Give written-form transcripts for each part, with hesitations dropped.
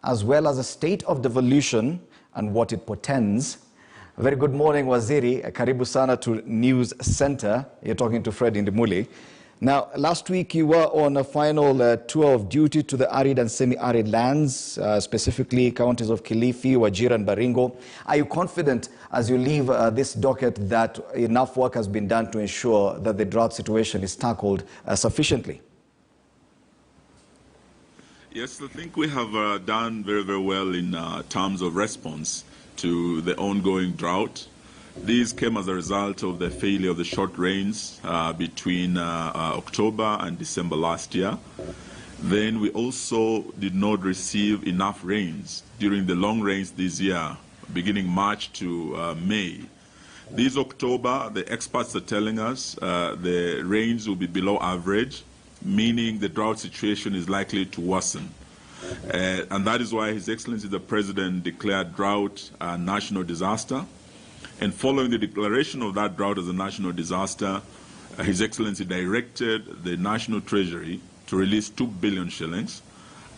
as well as the state of devolution and what it portends. A very good morning, Waziri. Karibu sana to News Center. You're talking to Fred Indimuli. Now, last week you were on a final tour of duty to the arid and semi-arid lands, specifically counties of Kilifi, Wajir and Baringo. Are you confident as you leave this docket that enough work has been done to ensure that the drought situation is tackled sufficiently? Yes, I think we have done very, very well in terms of response to the ongoing drought. These came as a result of the failure of the short rains between October and December last year. Then we also did not receive enough rains during the long rains this year, beginning March to May. This October, the experts are telling us the rains will be below average, meaning the drought situation is likely to worsen. And that is why His Excellency the President declared drought a national disaster. And following the declaration of that drought as a national disaster, His Excellency directed the National Treasury to release 2 billion shillings.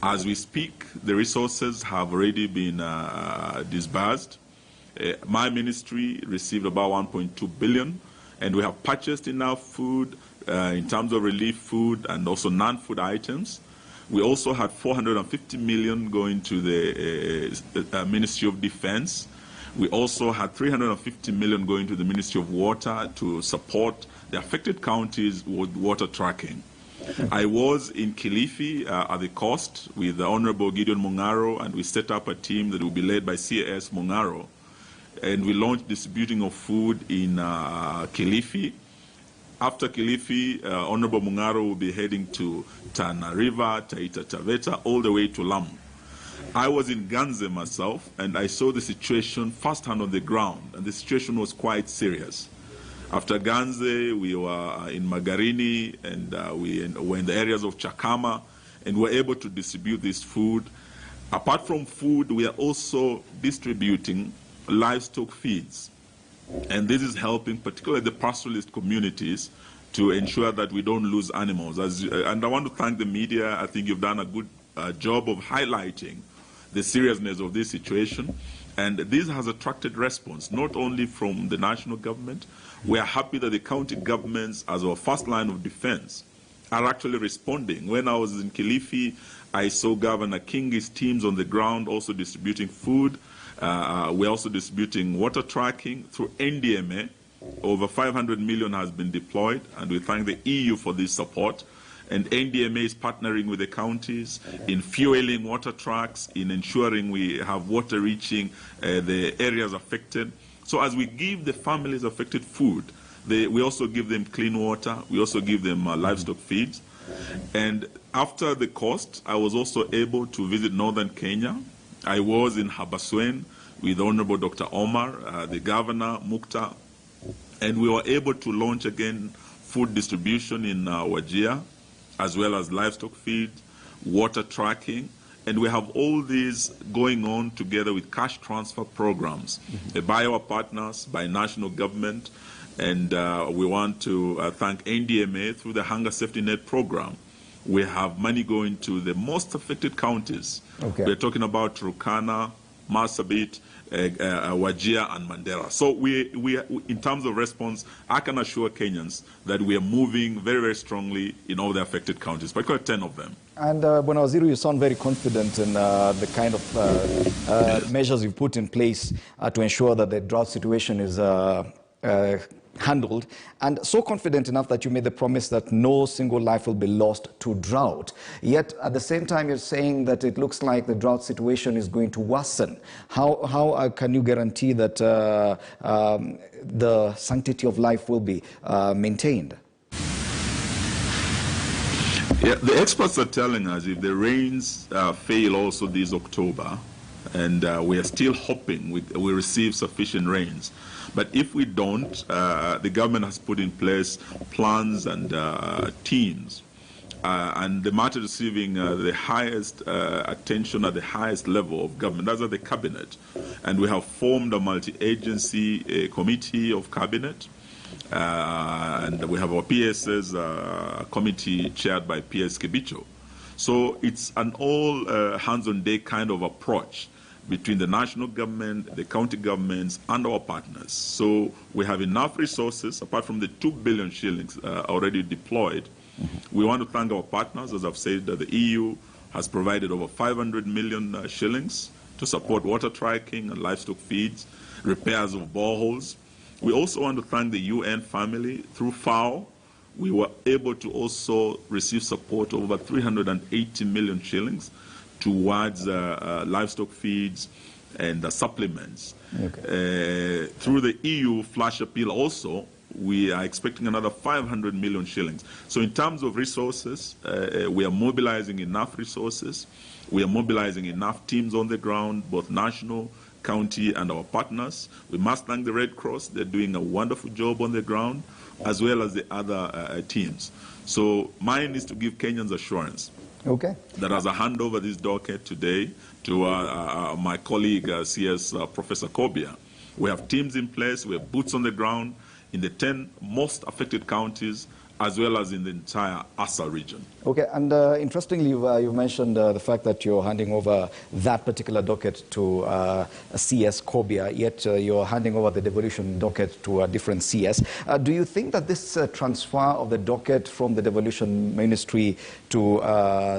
As we speak, the resources have already been disbursed. My ministry received about 1.2 billion, and we have purchased enough food in terms of relief food and also non-food items. We also had 450 million going to the Ministry of Defense. We also had 350 million going to the Ministry of Water to support the affected counties with water tracking. I was in Kilifi at the coast with the Honorable Gideon Mungaro, and we set up a team that will be led by CS Mungaro. And we launched distributing of food in Kilifi. After Kilifi, Honorable Mungaro will be heading to Tana River, Taita Taveta, all the way to Lamu. I was in Ganze myself, and I saw the situation firsthand on the ground, and the situation was quite serious. After Ganze, we were in Magarini, and we were in the areas of Chakama, and were able to distribute this food. Apart from food, we are also distributing livestock feeds. And this is helping particularly the pastoralist communities to ensure that we don't lose animals. And I want to thank the media. I think you've done a good job of highlighting the seriousness of this situation. And this has attracted response, not only from the national government. We are happy that the county governments, as our first line of defense, are actually responding. When I was in Kilifi, I saw Governor Kingi's teams on the ground also distributing food. We're also distributing water tracking through NDMA. Over 500 million has been deployed, and we thank the EU for this support. And NDMA is partnering with the counties in fueling water trucks, in ensuring we have water reaching the areas affected. So as we give the families affected food, we also give them clean water. We also give them livestock feeds. And after the coast, I was also able to visit northern Kenya. I was in Habaswein with Honorable Dr. Omar, the governor, Mukta, and we were able to launch again food distribution in Wajir, as well as livestock feed, water tracking, and we have all these going on together with cash transfer programs by our partners, by national government, and we want to thank NDMA through the Hunger Safety Net program. We have money going to the most affected counties. Okay. We're talking about Turkana, Marsabit, Wajir, and Mandera. So we, in terms of response, I can assure Kenyans that we are moving very, very strongly in all the affected counties, particularly 10 of them. And Bwana Waziri, you sound very confident in the kind of measures you've put in place to ensure that the drought situation is handled, and so confident enough that you made the promise that no single life will be lost to drought. Yet at the same time you're saying that it looks like the drought situation is going to worsen. How can you guarantee that the sanctity of life will be maintained? Yeah, the experts are telling us if the rains fail also this October, and we are still hoping we receive sufficient rains. But if we don't, the government has put in place plans and teams. And the matter receiving the highest attention at the highest level of government, that's at the cabinet. And we have formed a multi-agency committee of cabinet. And we have our PSS committee chaired by PS Kibicho. So it's an all hands-on-deck kind of approach between the national government, the county governments, and our partners. So we have enough resources, apart from the 2 billion shillings already deployed. We want to thank our partners. As I've said, the EU has provided over 500 million shillings to support water tracking and livestock feeds, repairs of boreholes. We also want to thank the UN family. Through FAO, we were able to also receive support of over 380 million shillings towards livestock feeds and supplements. Okay. Through the EU flash appeal also, we are expecting another 500 million shillings. So in terms of resources, we are mobilizing enough resources. We are mobilizing enough teams on the ground, both national, county, and our partners. We must thank the Red Cross. They're doing a wonderful job on the ground, as well as the other teams. So mine is to give Kenyans assurance that as I hand over this docket today to my colleague, CS Professor Kobia, we have teams in place, we have boots on the ground in the 10 most affected counties, as well as in the entire Asa region. Okay, and interestingly, you mentioned the fact that you're handing over that particular docket to CS Kobia, yet you're handing over the devolution docket to a different CS. Do you think that this transfer of the docket from the devolution ministry to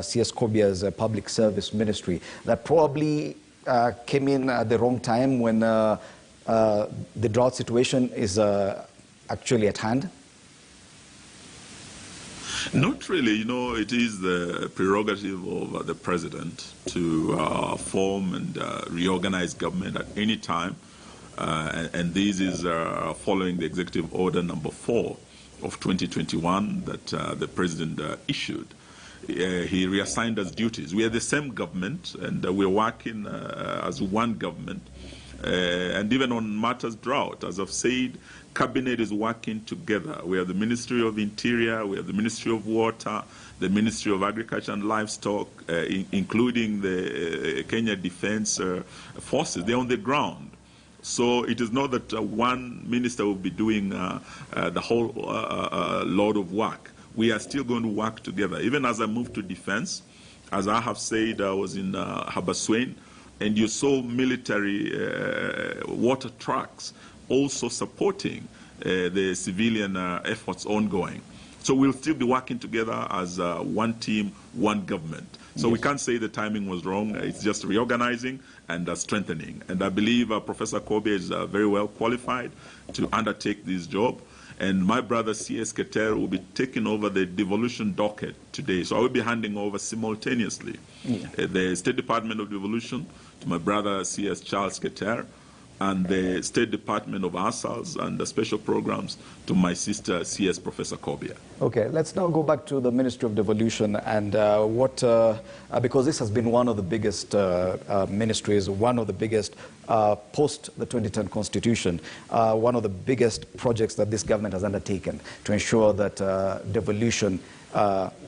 CS Kobia's public service ministry, that probably came in at the wrong time when the drought situation is actually at hand? Not really. You know, it is the prerogative of the president to form and reorganize government at any time. And this is following the Executive Order number 4 of 2021 that the president issued. He reassigned us duties. We are the same government, and we're working as one government. And even on matters drought, as I've said, Cabinet is working together. We have the Ministry of Interior, we have the Ministry of Water, the Ministry of Agriculture and Livestock, including the Kenya Defense Forces. They're on the ground. So it is not that one minister will be doing the whole load of work. We are still going to work together. Even as I move to defense, as I have said, I was in Habaswein, and you saw military water trucks also supporting the civilian efforts ongoing. So we'll still be working together as one team, one government. So we can't say the timing was wrong. It's just reorganizing and strengthening. And I believe Professor Kobe is very well qualified to undertake this job. And my brother CS Keter will be taking over the devolution docket today. So I will be handing over simultaneously the State Department of Devolution to my brother CS Charles Keter, and the State Department of Asals and the special programs to my sister CS Professor Kobia. Okay, let's now go back to the Ministry of Devolution and because this has been one of the biggest ministries, one of the biggest post the 2010 Constitution, one of the biggest projects that this government has undertaken to ensure that devolution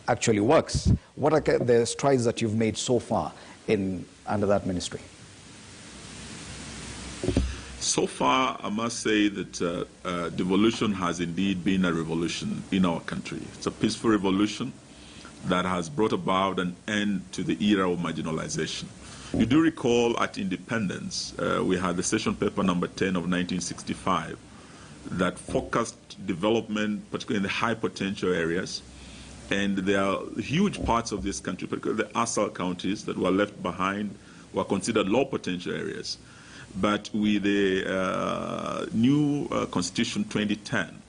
actually works. What are the strides that you've made so far under that ministry? So far, I must say that devolution has indeed been a revolution in our country. It's a peaceful revolution that has brought about an end to the era of marginalization. You do recall at independence, we had the session paper number 10 of 1965 that focused development, particularly in the high potential areas. And there are huge parts of this country, particularly the ASAL counties that were left behind, were considered low potential areas. But with the new Constitution 2010,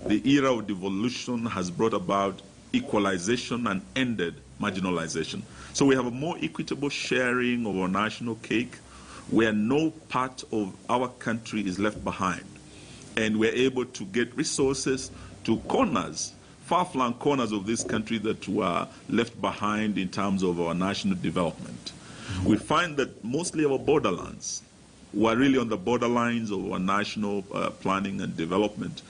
the era of devolution has brought about equalization and ended marginalization. So we have a more equitable sharing of our national cake where no part of our country is left behind. And we're able to get resources to corners, far-flung corners of this country that were left behind in terms of our national development. We find that mostly our borderlands were really on the borderlines of our national planning and development.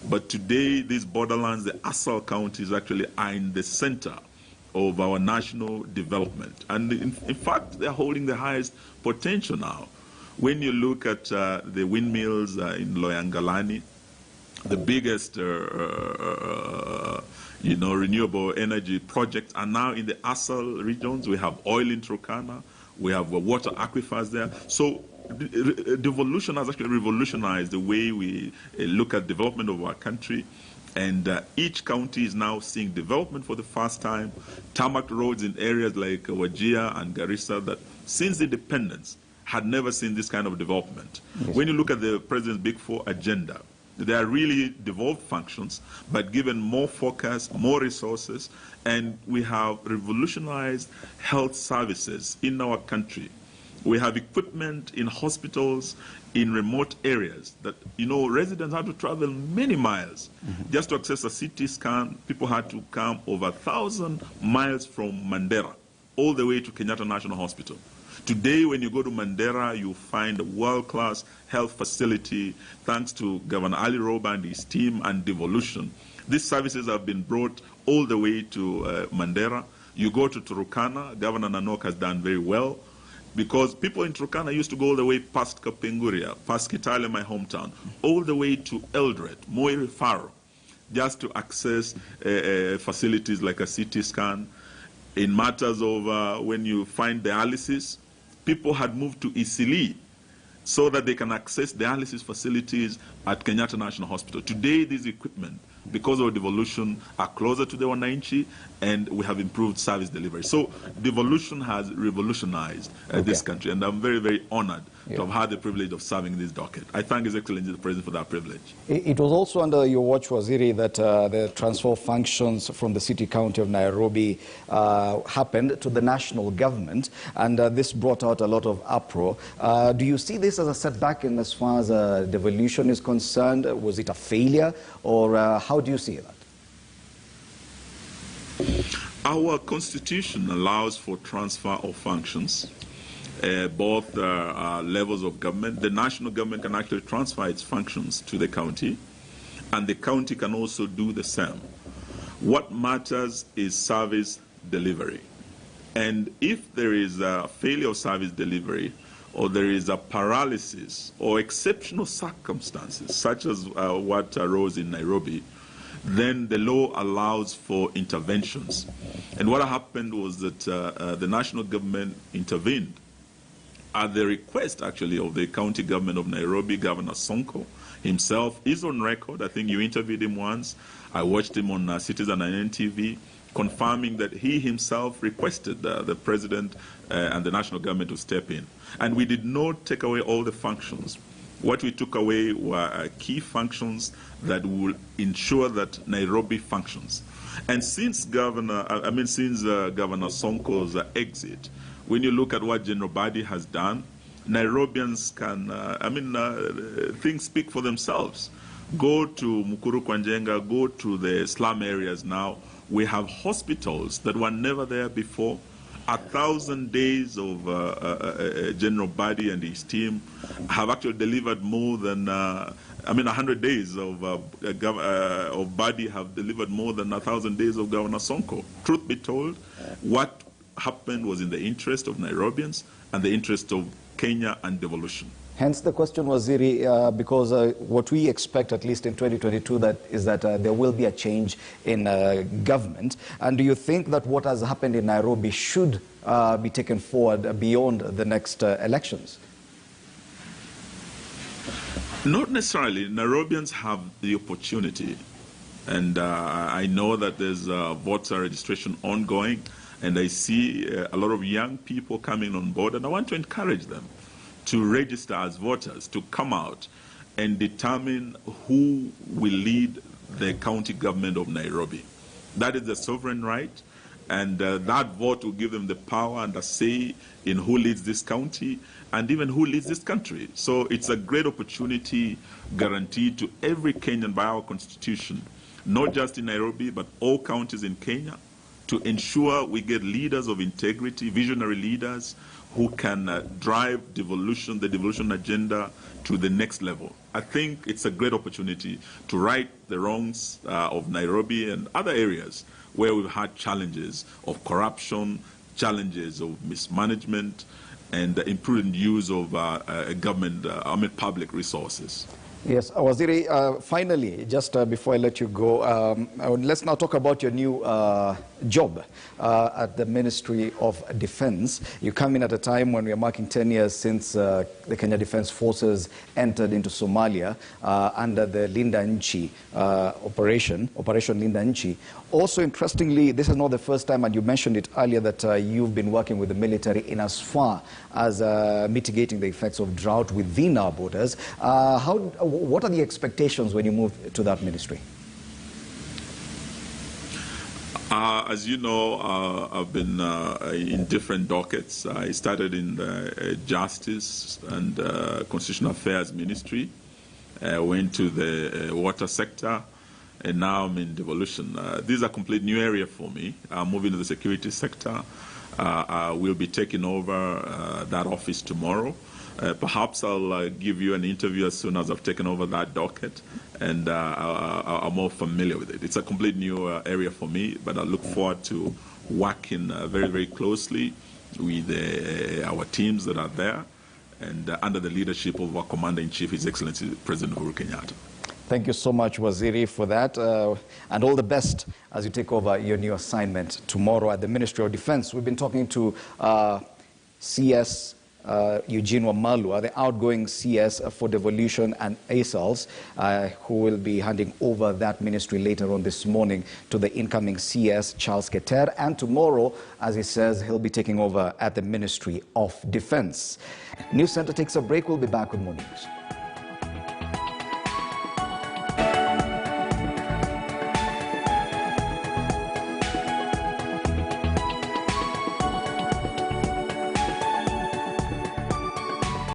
But today, these borderlands, the ASAL counties, actually are in the center of our national development. And in fact, they're holding the highest potential now. When you look at the windmills in Loyangalani, the biggest renewable energy projects are now in the ASAL regions. We have oil in Turkana. We have water aquifers there. So devolution has actually revolutionized the way we look at development of our country. And each county is now seeing development for the first time. Tarmac roads in areas like Wajir and Garissa that since independence had never seen this kind of development. Yes. When you look at the President's Big Four agenda, they are really devolved functions, but given more focus, more resources, and we have revolutionized health services in our country. We have equipment in hospitals in remote areas that, residents had to travel many miles just to access a CT scan. People had to come over 1,000 miles from Mandera all the way to Kenyatta National Hospital. Today, when you go to Mandera, you find a world-class health facility thanks to Governor Ali Roba and his team and devolution. These services have been brought all the way to Mandera. You go to Turkana, Governor Nanok has done very well, because people in Turkana used to go all the way past Kapenguria, past Kitale, my hometown, all the way to Eldoret, Moiri Faro, just to access facilities like a CT scan. In matters of when you find dialysis, people had moved to Isili so that they can access dialysis facilities at Kenyatta National Hospital. Today, this equipment, because of devolution, are closer to the Wananchi, and we have improved service delivery. So devolution has revolutionized this country, and I'm very, very honored to have had the privilege of serving this docket. I thank His Excellency the President for that privilege. It was also under your watch, Waziri, that the transfer of functions from the city county of Nairobi happened to the national government, and this brought out a lot of uproar. Do you see this as a setback in as far as devolution is concerned? Was it a failure, or how do you see that? Our constitution allows for transfer of functions, both levels of government. The national government can actually transfer its functions to the county, and the county can also do the same. What matters is service delivery. And if there is a failure of service delivery, or there is a paralysis or exceptional circumstances, such as what arose in Nairobi, then the law allows for interventions. And what happened was that the national government intervened at the request, actually, of the county government of Nairobi. Governor Sonko himself is on record. I think you interviewed him once. I watched him on Citizen and NTV, confirming that he himself requested the president and the national government to step in. And we did not take away all the functions. What we took away were key functions that will ensure that Nairobi functions. And since Governor Sonko's exit, when you look at what General Badi has done, Nairobians can, things speak for themselves. Go to Mukuru Kwanjenga, go to the slum areas now. We have hospitals that were never there before. 1,000 days of General Badi and his team have actually delivered more than, 100 days of Badi have delivered more than 1,000 days of Governor Sonko. Truth be told, what happened was in the interest of Nairobians and the interest of Kenya and devolution. Hence the question, Waziri, because what we expect, at least in 2022, is that there will be a change in government. And do you think that what has happened in Nairobi should be taken forward beyond the next elections? Not necessarily. Nairobians have the opportunity. And I know that there's voter registration ongoing, and I see a lot of young people coming on board, and I want to encourage them to register as voters, to come out and determine who will lead the county government of Nairobi. That is the sovereign right, and that vote will give them the power and a say in who leads this county and even who leads this country. So it's a great opportunity guaranteed to every Kenyan by our constitution, not just in Nairobi, but all counties in Kenya, to ensure we get leaders of integrity, visionary leaders, who can drive devolution, the devolution agenda to the next level. I think it's a great opportunity to right the wrongs of Nairobi and other areas where we've had challenges of corruption, challenges of mismanagement, and imprudent use of public resources. Yes, Waziri, finally, just before I let you go, let's now talk about your new job at the Ministry of Defense. You come in at a time when we are marking 10 years since the Kenya Defense Forces entered into Somalia under the Linda Nchi Operation Linda Nchi. Also, interestingly, this is not the first time, and you mentioned it earlier, that you've been working with the military in as far as mitigating the effects of drought within our borders. What are the expectations when you move to that ministry? As you know, I've been in different dockets. I started in the Justice and Constitutional Affairs Ministry, went to the water sector, and now I'm in devolution. This is a complete new area for me. I'm moving to the security sector. I will be taking over that office tomorrow. Perhaps I'll give you an interview as soon as I've taken over that docket, and I'm more familiar with it. It's a complete new area for me, but I look forward to working very, very closely with our teams that are there, and under the leadership of our Commander-in-Chief, His Excellency President Uhuru Kenyatta. Thank you so much, Waziri, for that, and all the best as you take over your new assignment tomorrow at the Ministry of Defense. We've been talking to CS Eugene Wamalwa, the outgoing CS for Devolution and ASALs, who will be handing over that ministry later on this morning to the incoming CS, Charles Keter. And tomorrow, as he says, he'll be taking over at the Ministry of Defense. News Center takes a break. We'll be back with more news.